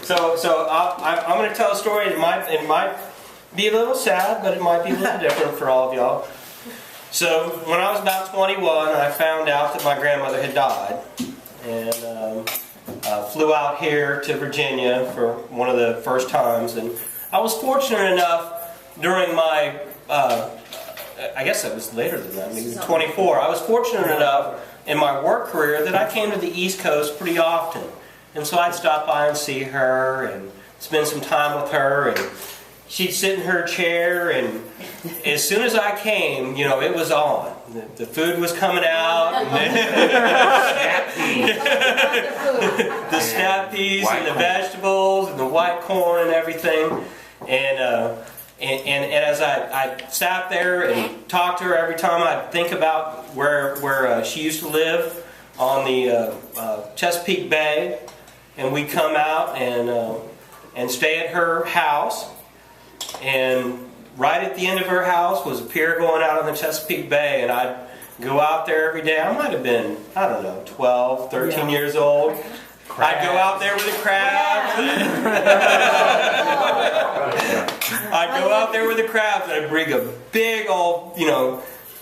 So I'm going to tell a story. It might be a little sad, but it might be a little different for all of y'all. So when I was about 21, I found out that my grandmother had died, and flew out here to Virginia for one of the first times. And I was fortunate enough during my, I guess it was later than that, maybe 24. I was fortunate enough in my work career that I came to the East Coast pretty often. And so I'd stop by and see her and spend some time with her, and she'd sit in her chair, and as soon as I came, you know, it was on. The food was coming out, and the snap peas and the vegetables and the white corn and everything. And as I sat there and talked to her, every time I'd think about where she used to live on the Chesapeake Bay, and we'd come out and stay at her house. And right at the end of her house was a pier going out on the Chesapeake Bay, and I'd go out there every day. I might have been, I don't know, 12, 13 years old. I'd go out there with the crabs. I'd go out there with the crabs, and I'd bring a big old,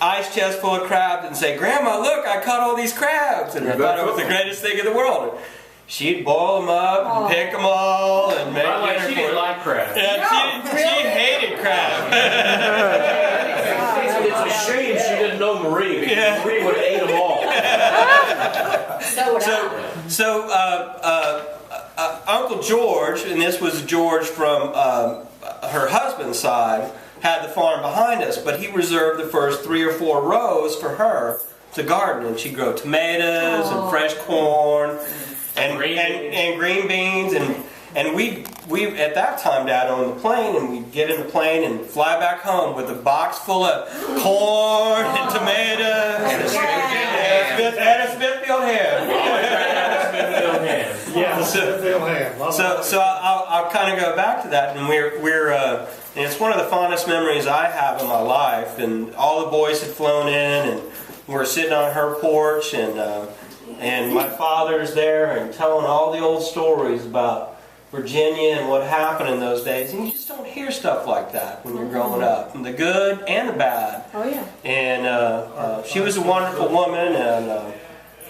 ice chest full of crabs and say, "Grandma, look, I caught all these crabs." And I thought it was the greatest thing in the world. And she'd boil them up and pick them all and make dinner. She didn't like crab. Yeah, she hated crab. It's a shame she didn't know Marie, because Marie would have ate them all. So Uncle George, and this was George from her husband's side, had the farm behind us, but he reserved the first 3 or 4 rows for her to garden, and she'd grow tomatoes and fresh corn and green beans, and we at that time, Dad owned the plane, and we'd get in the plane and fly back home with a box full of corn and tomatoes and a Smithfield ham. Yeah, Smithfield ham. So I'll kind of go back to that, and and it's one of the fondest memories I have in my life. And all the boys had flown in, and we're sitting on her porch, and my father's there and telling all the old stories about Virginia and what happened in those days. And you just don't hear stuff like that when you're growing up, and the good and the bad. Oh yeah. And she was a wonderful woman,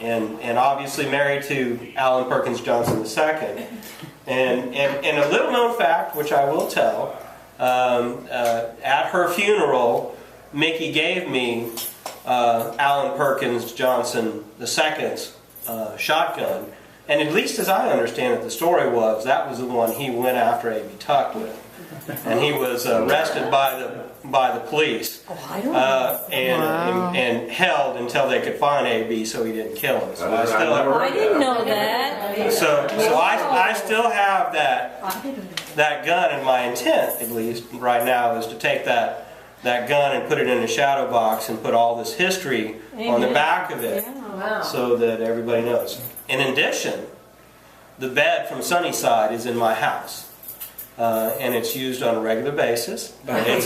and obviously married to Alan Perkins Johnson II. And a little known fact, which I will tell, at her funeral, Mickey gave me Alan Perkins Johnson II's shotgun. And at least as I understand it, the story was that was the one he went after A.B. Tuck with. And he was arrested by the police and held until they could find A.B. so he didn't kill him. So I didn't know that. So I still have that gun, and my intent, at least right now, is to take that gun and put it in a shadow box and put all this history on the back of it, so that everybody knows. In addition, the bed from Sunnyside is in my house, and it's used on a regular basis. It's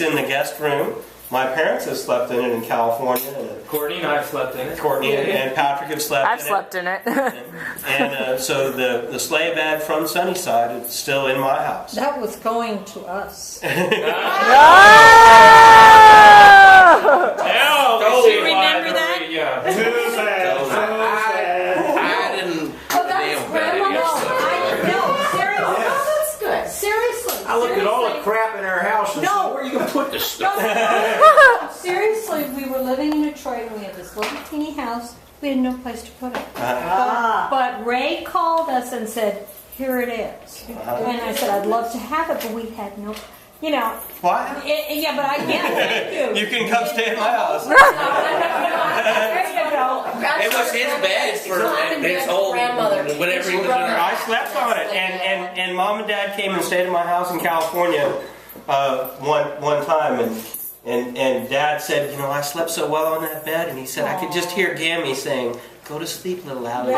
in the guest room. My parents have slept in it in California. Courtney and I have slept in it. Courtney and Patrick have slept in it. I've slept in it. And so the sleigh bed from Sunnyside is still in my house. That was going to us. Oh! Do you remember that? Yeah. Too sad. I didn't. That's grandma. No, seriously. Oh, that's good. Seriously. I looked at all the crap in our house and said, "Where are you going to put this stuff?" Seriously, we were living in Detroit, and we had this little teeny house. We had no place to put it. But Ray called us and said, "Here it is." And I said, "I'd love to have it, but we had no." What? Yeah, but I can't. Thank you. You can come stay in my house. It was his bed for his whole whenever he was in our I slept on it, and Mom and Dad came and stayed in my house in California one time, and Dad said, I slept so well on that bed, and he said I could just hear Gammy saying, "Go to sleep, little Allie."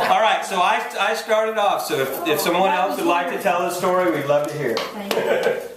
All right, so I started off. So if someone else would like to tell the story, we'd love to hear it.